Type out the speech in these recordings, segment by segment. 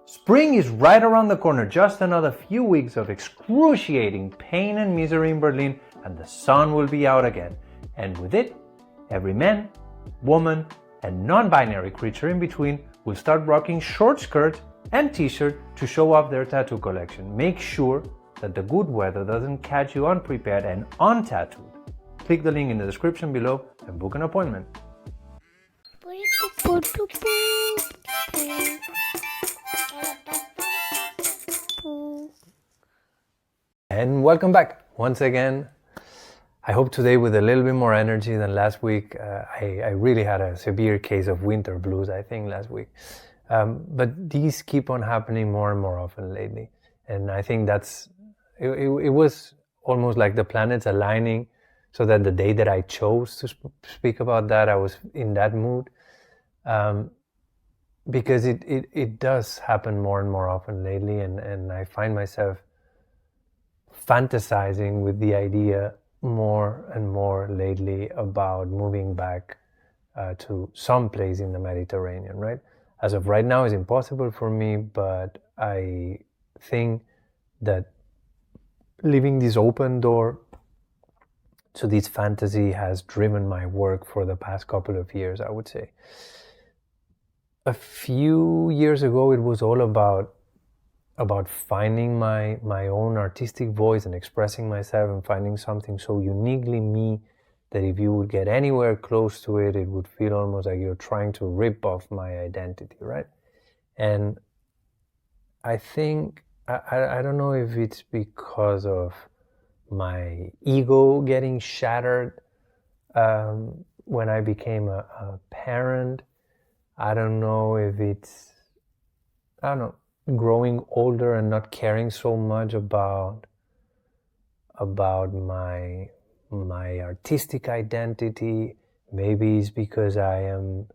Spring is right around the corner, just another few weeks of excruciating pain and misery in Berlin, and the sun will be out again. And with it, every man, woman, and non-binary creature in between will start rocking short skirts and t-shirts to show off their tattoo collection. Make sure that the good weather doesn't catch you unprepared and untattooed. Click the link in the description below and book an appointment. And welcome back once again. I hope today with a little bit more energy than last week. I really had a severe case of winter blues, I think, last week. But these keep on happening more and more often lately. And I think it was almost like the planets aligning so that the day that I chose to speak about that, I was in that mood. Because it does happen more and more often lately, and I find myself fantasizing with the idea more and more lately about moving back to some place in the Mediterranean, right? As of right now, it's impossible for me, but I think that leaving this open door to this fantasy has driven my work for the past couple of years, I would say. A few years ago, it was all about finding my own artistic voice and expressing myself and finding something so uniquely me that if you would get anywhere close to it, it would feel almost like you're trying to rip off my identity, right? And I think, I don't know if it's because of my ego getting shattered when I became a parent. I don't know if it's, growing older and not caring so much about my artistic identity. Maybe it's because I am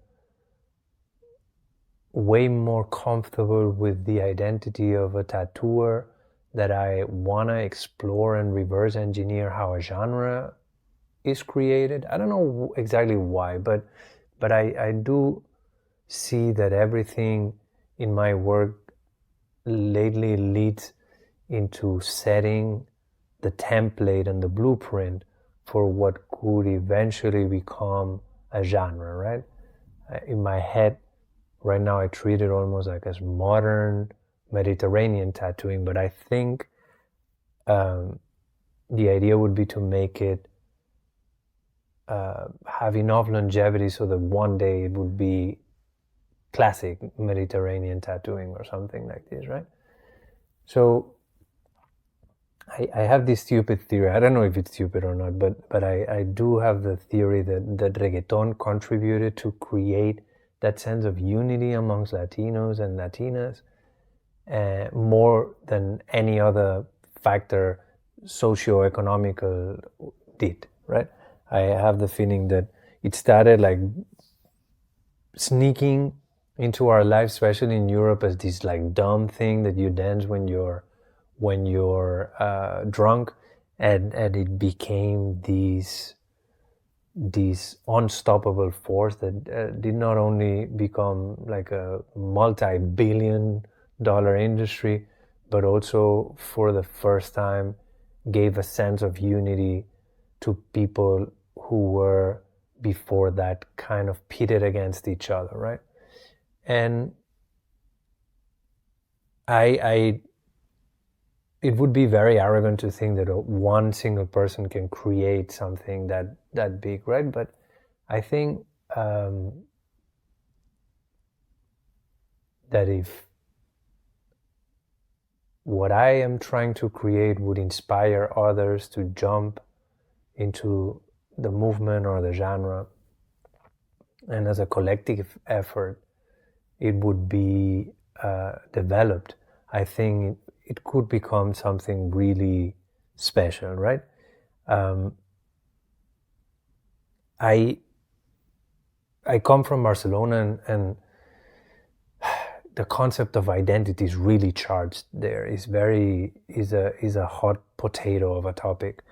way more comfortable with the identity of a tattooer, that I want to explore and reverse engineer how a genre is created. I don't know exactly why, but I do see that everything in my work lately leads into setting the template and the blueprint for what could eventually become a genre, right? In my head, right now, I treat it almost like as modern Mediterranean tattooing, but I think the idea would be to make it have enough longevity so that one day it would be classic Mediterranean tattooing or something like this, right? So I have this stupid theory. I don't know if it's stupid or not, but I do have the theory that reggaeton contributed to create that sense of unity amongst Latinos and Latinas more than any other factor socio-economical did, right? I have the feeling that it started like sneaking into our lives, especially in Europe, as this like dumb thing that you dance when you're drunk, and it became this unstoppable force that did not only become like a multi-billion-dollar industry, but also for the first time gave a sense of unity to people who were before that kind of pitted against each other, right? And it would be very arrogant to think that one single person can create something that big, right? But I think that if what I am trying to create would inspire others to jump into the movement or the genre, and as a collective effort, it would be developed, I think it could become something really special, right? I come from Barcelona, and the concept of identity is really charged there. Is a hot potato of a topic.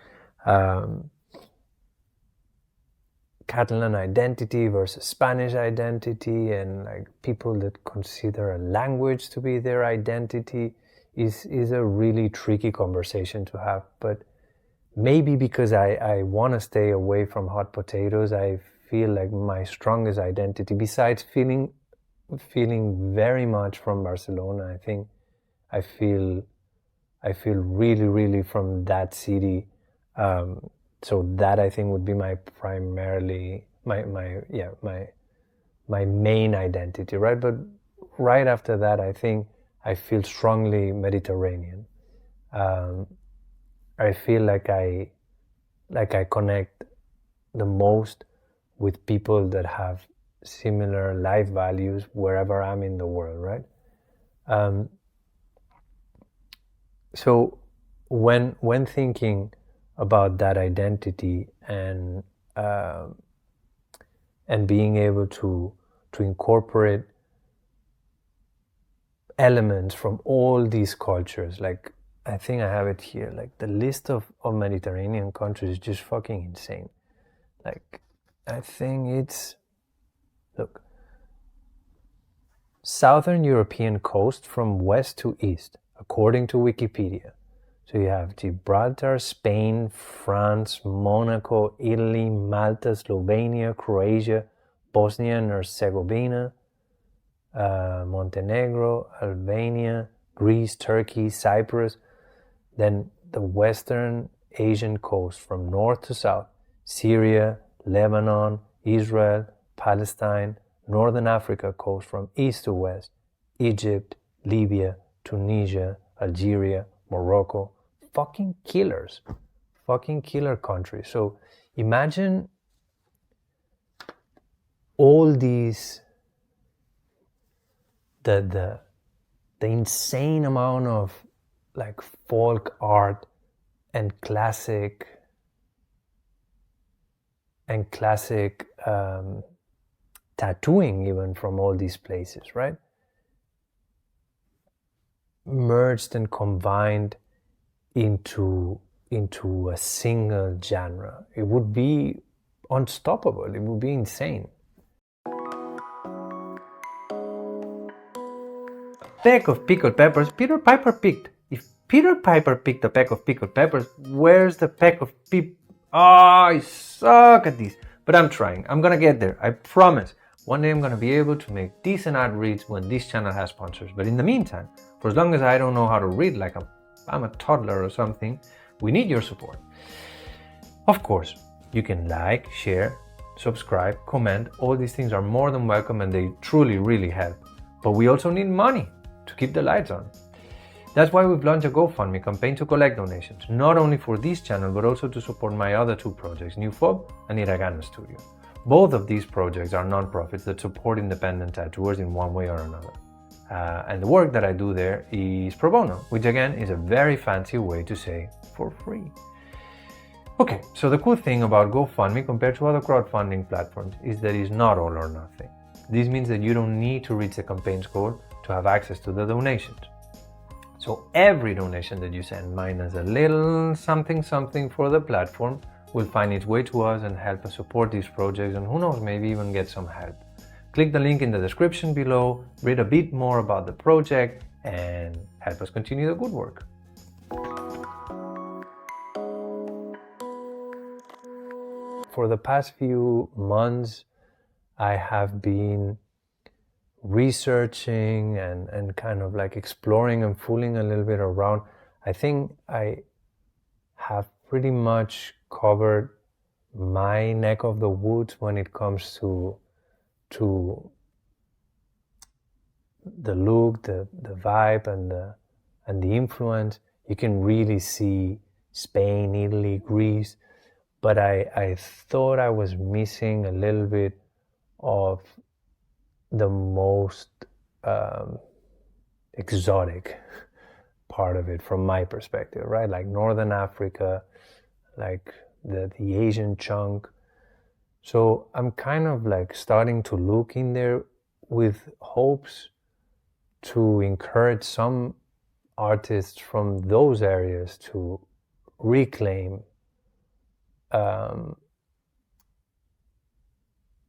Catalan identity versus Spanish identity, and like people that consider a language to be their identity is a really tricky conversation to have. But maybe because I want to stay away from hot potatoes, I feel like my strongest identity, besides feeling very much from Barcelona, I think I feel really, really from that city. So that I think would be my primarily my main identity, right? But right after that, I think I feel strongly Mediterranean. I feel like I connect the most with people that have similar life values wherever I'm in the world, right? So when thinking about that identity and being able to incorporate elements from all these cultures, like I think I have it here, like the list of Mediterranean countries is just fucking insane. Like I think it's, look, Southern European coast from west to east, according to Wikipedia. So you have Gibraltar, Spain, France, Monaco, Italy, Malta, Slovenia, Croatia, Bosnia and Herzegovina, Montenegro, Albania, Greece, Turkey, Cyprus. Then the Western Asian coast from north to south, Syria, Lebanon, Israel, Palestine, Northern Africa coast from east to west, Egypt, Libya, Tunisia, Algeria, Morocco. Fucking killers. Fucking killer countries. So imagine all these, the insane amount of like folk art and classic tattooing even from all these places, right? Merged and combined into a single genre. It would be unstoppable. It would be insane. Peck of pickled peppers Peter Piper picked. If Peter Piper picked a peck of pickled peppers, where's the peck of I suck at these. But I'm trying. I'm gonna get there. I promise. One day I'm gonna be able to make decent ad reads when this channel has sponsors. But in the meantime, for as long as I don't know how to read like I'm a toddler or something, we need your support. Of course, you can like, share, subscribe, comment. All these things are more than welcome and they truly, really help. But we also need money to keep the lights on. That's why we've launched a GoFundMe campaign to collect donations, not only for this channel, but also to support my other two projects, New Fob and Hiragana Studio. Both of these projects are non-profits that support independent tattooers in one way or another. And the work that I do there is pro bono, which again is a very fancy way to say for free. Okay, so the cool thing about GoFundMe compared to other crowdfunding platforms is that it's not all or nothing. This means that you don't need to reach the campaign's goal to have access to the donations. So every donation that you send, minus a little something for the platform, will find its way to us and help us support these projects, and who knows, maybe even get some help. Click the link in the description below, read a bit more about the project, and help us continue the good work. For the past few months, I have been researching and kind of like exploring and fooling a little bit around. I think I have pretty much covered my neck of the woods when it comes to the look, the vibe, and the influence. You can really see Spain, Italy, Greece, but I thought I was missing a little bit of the most exotic part of it from my perspective, right? Like Northern Africa, like the Asian chunk. So I'm kind of like starting to look in there with hopes to encourage some artists from those areas to reclaim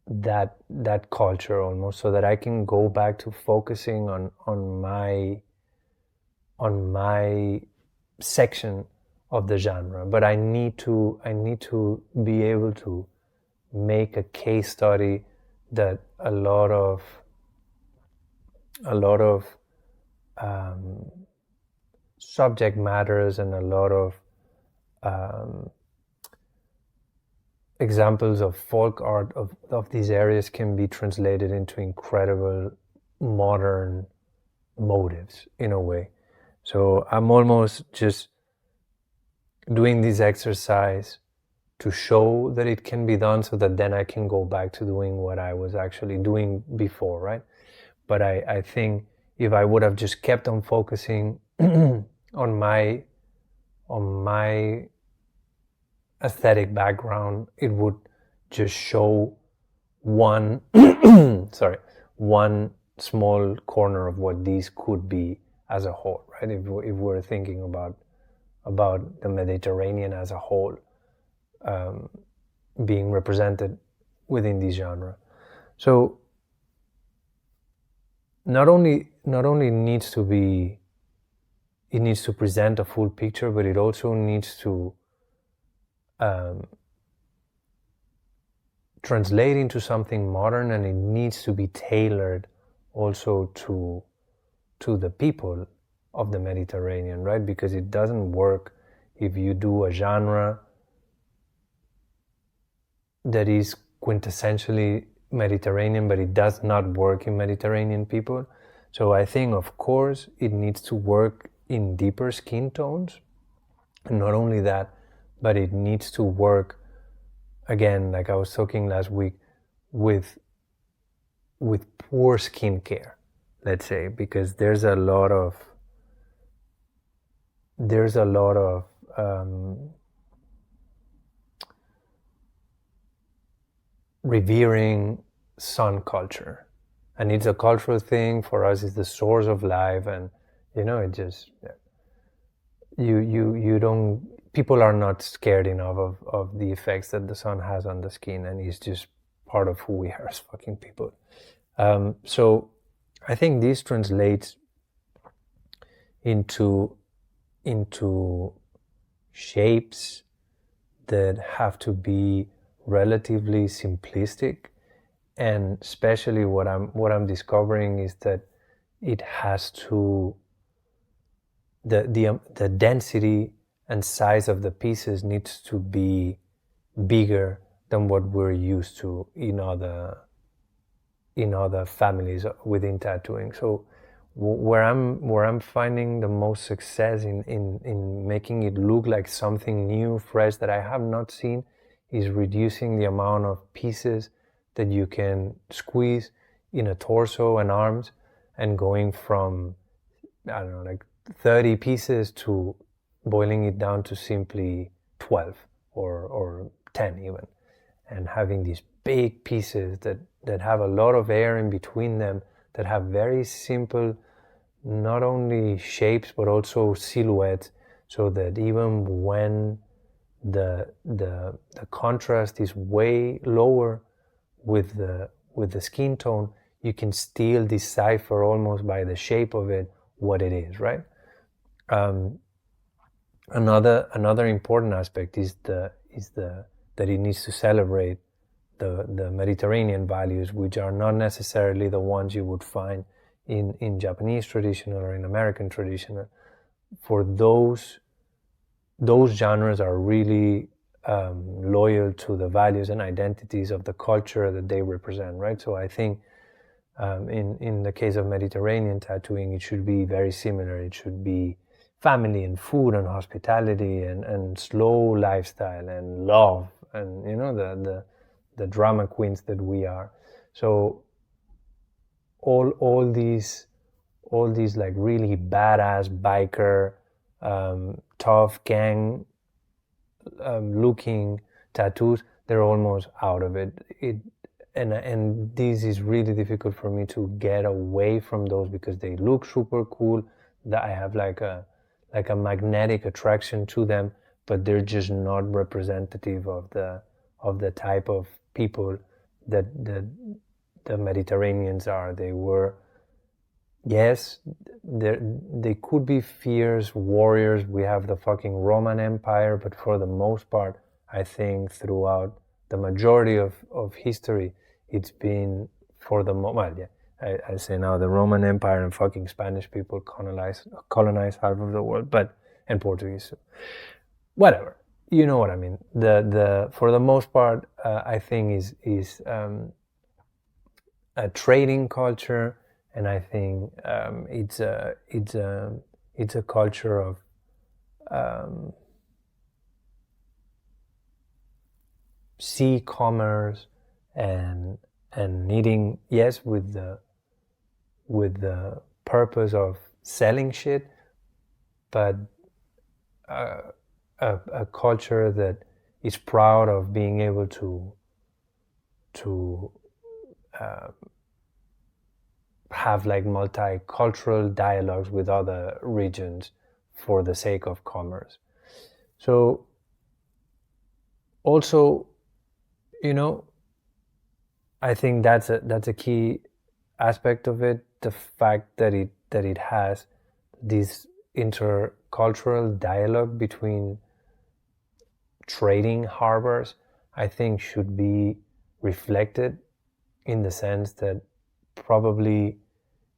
that culture almost, so that I can go back to focusing on my section of the genre. But I need to be able to make a case study that a lot of subject matters and a lot of examples of folk art of these areas can be translated into incredible modern motives in a way. So I'm almost just doing this exercise to show that it can be done, so that then I can go back to doing what I was actually doing before, right? But I think if I would have just kept on focusing on my aesthetic background, it would just show one one small corner of what these could be as a whole, right? If we're thinking about the Mediterranean as a whole, being represented within this genre. So not only needs to be, it needs to present a full picture, but it also needs to translate into something modern, and it needs to be tailored also to the people of the Mediterranean, right? Because it doesn't work if you do a genre that is quintessentially Mediterranean, but it does not work in Mediterranean people. So I think, of course, it needs to work in deeper skin tones. And not only that, but it needs to work, again, like I was talking last week, with poor skincare, let's say, because there's a lot of revering sun culture, and it's a cultural thing for us. It's the source of life, and it just, you don't, people are not scared enough of the effects that the sun has on the skin, and it's just part of who we are as fucking people. So I think this translates into shapes that have to be relatively simplistic, and especially what I'm discovering is that it has to, the density and size of the pieces needs to be bigger than what we're used to in other families within tattooing. So where I'm finding the most success in making it look like something new, fresh, that I have not seen, is reducing the amount of pieces that you can squeeze in a torso and arms, and going from, I don't know, like 30 pieces to boiling it down to simply 12 or 10 even, and having these big pieces that have a lot of air in between them, that have very simple, not only shapes but also silhouettes, so that even when the contrast is way lower with the skin tone, you can still decipher almost by the shape of it what it is, right? Another important aspect is that it needs to celebrate the Mediterranean values, which are not necessarily the ones you would find in Japanese traditional or in American traditional. For those genres are really loyal to the values and identities of the culture that they represent, right? So I think in the case of Mediterranean tattooing, it should be very similar. It should be family and food and hospitality and slow lifestyle and love, and the drama queens that we are. So all these like really badass biker, tough gang looking tattoos, they're almost out of it. And this is really difficult for me to get away from those, because they look super cool, that I have like a magnetic attraction to them, but they're just not representative of the type of people that the Mediterraneans are. They were, yes, they could be fierce warriors. We have the fucking Roman Empire, but for the most part, I think throughout the majority of history, it's been for the well, yeah. I say now the Roman Empire and fucking Spanish people colonized half of the world, but and Portuguese, whatever. You know what I mean. The for the most part, I think is a trading culture, and I think it's a culture of sea commerce and needing, yes, with the purpose of selling shit, but a culture that is proud of being able to have like multicultural dialogues with other regions for the sake of commerce. So also, you know, I think that's a key aspect of it, the fact that it has this intercultural dialogue between trading harbors, I think should be reflected in the sense that probably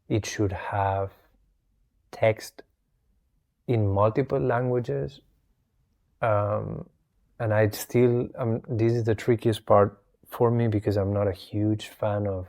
it should have text in multiple languages. And I'd still, this is the trickiest part for me because I'm not a huge fan of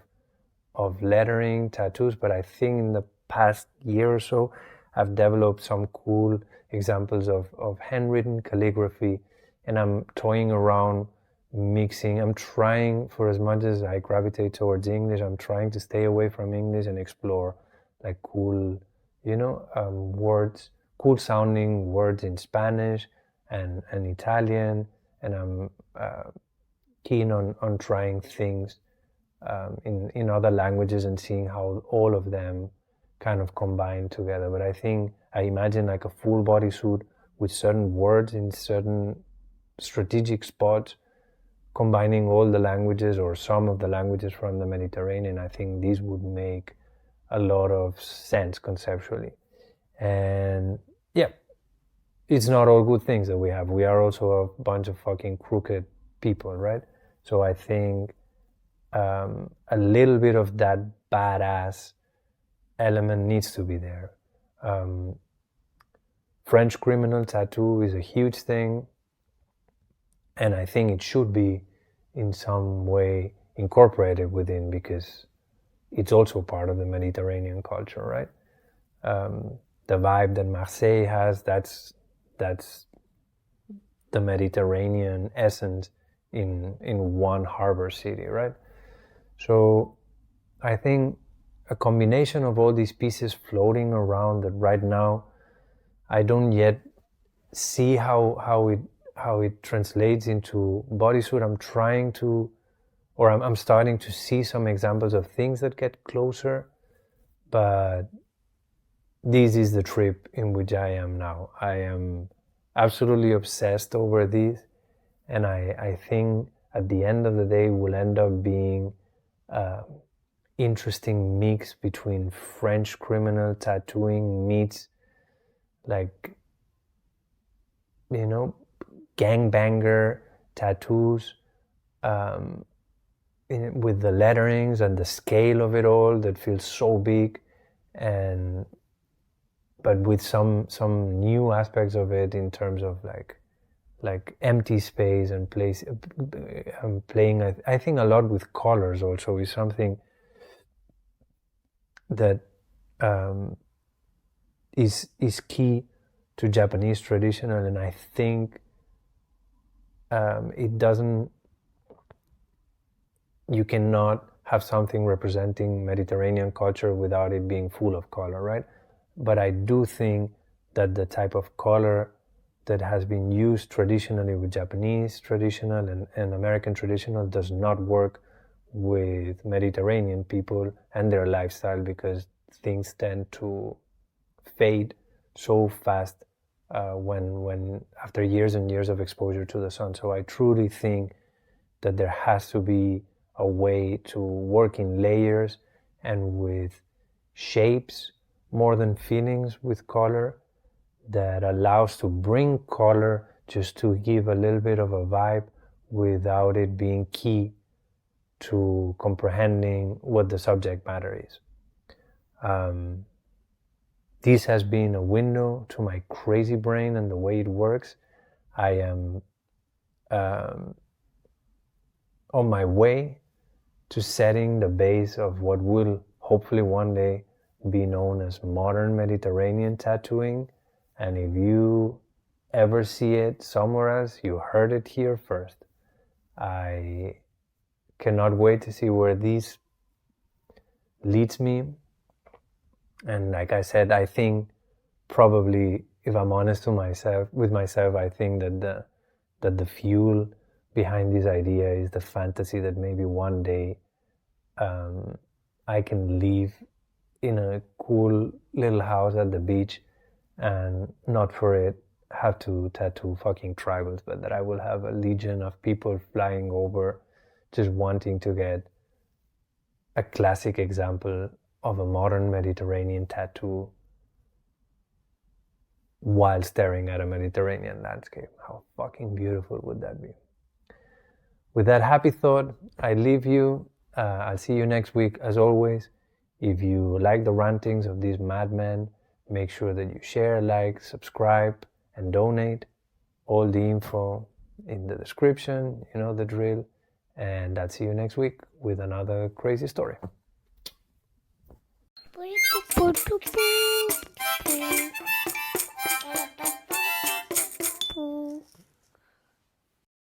lettering tattoos, but I think in the past year or so, I've developed some cool examples of handwritten calligraphy, and I'm toying around mixing. I'm trying, for as much as I gravitate towards English, I'm trying to stay away from English and explore like cool, words, cool sounding words in Spanish and Italian, and I'm keen on trying things in other languages and seeing how all of them kind of combine together. But I imagine like a full bodysuit with certain words in certain strategic spots, combining all the languages or some of the languages from the Mediterranean. I think this would make a lot of sense conceptually. And yeah, it's not all good things that we have. We are also a bunch of fucking crooked people, right? So I think a little bit of that badass element needs to be there. French criminal tattoo is a huge thing, and I think it should be in some way incorporated within, because it's also part of the Mediterranean culture, right? The vibe that Marseille has, that's the Mediterranean essence in one harbor city, right? So I think a combination of all these pieces floating around that right now I don't yet see how it translates into bodysuit. I'm trying to, or I'm starting to see some examples of things that get closer, but this is the trip in which I am now. I am absolutely obsessed over this, and I think at the end of the day will end up being interesting mix between French criminal tattooing meets like, gangbanger tattoos, with the letterings and the scale of it all that feels so big, but with some new aspects of it in terms of like empty space and place. I'm playing, I think, a lot with colors also is something that is key to Japanese traditional, and I think it doesn't, you cannot have something representing Mediterranean culture without it being full of color, right? But I do think that the type of color that has been used traditionally with Japanese traditional and American traditional does not work with Mediterranean people and their lifestyle, because things tend to fade so fast when after years and years of exposure to the sun. So I truly think that there has to be a way to work in layers and with shapes more than feelings with color, that allows to bring color just to give a little bit of a vibe without it being key to comprehending what the subject matter is. This has been a window to my crazy brain and the way it works. I am on my way to setting the base of what will hopefully one day be known as modern Mediterranean tattooing. And if you ever see it somewhere else, you heard it here first. I cannot wait to see where this leads me. And like I said, I think probably, if I'm honest with myself, I think that the fuel behind this idea is the fantasy that maybe one day I can live in a cool little house at the beach and not for it have to tattoo fucking tribals, but that I will have a legion of people flying over just wanting to get a classic example of a modern Mediterranean tattoo while staring at a Mediterranean landscape. How fucking beautiful would that be? With that happy thought, I leave you. I'll see you next week. As always, if you like the rantings of these madmen, make sure that you share, like, subscribe, and donate. All the info in the description, you know the drill. And I'll see you next week with another crazy story.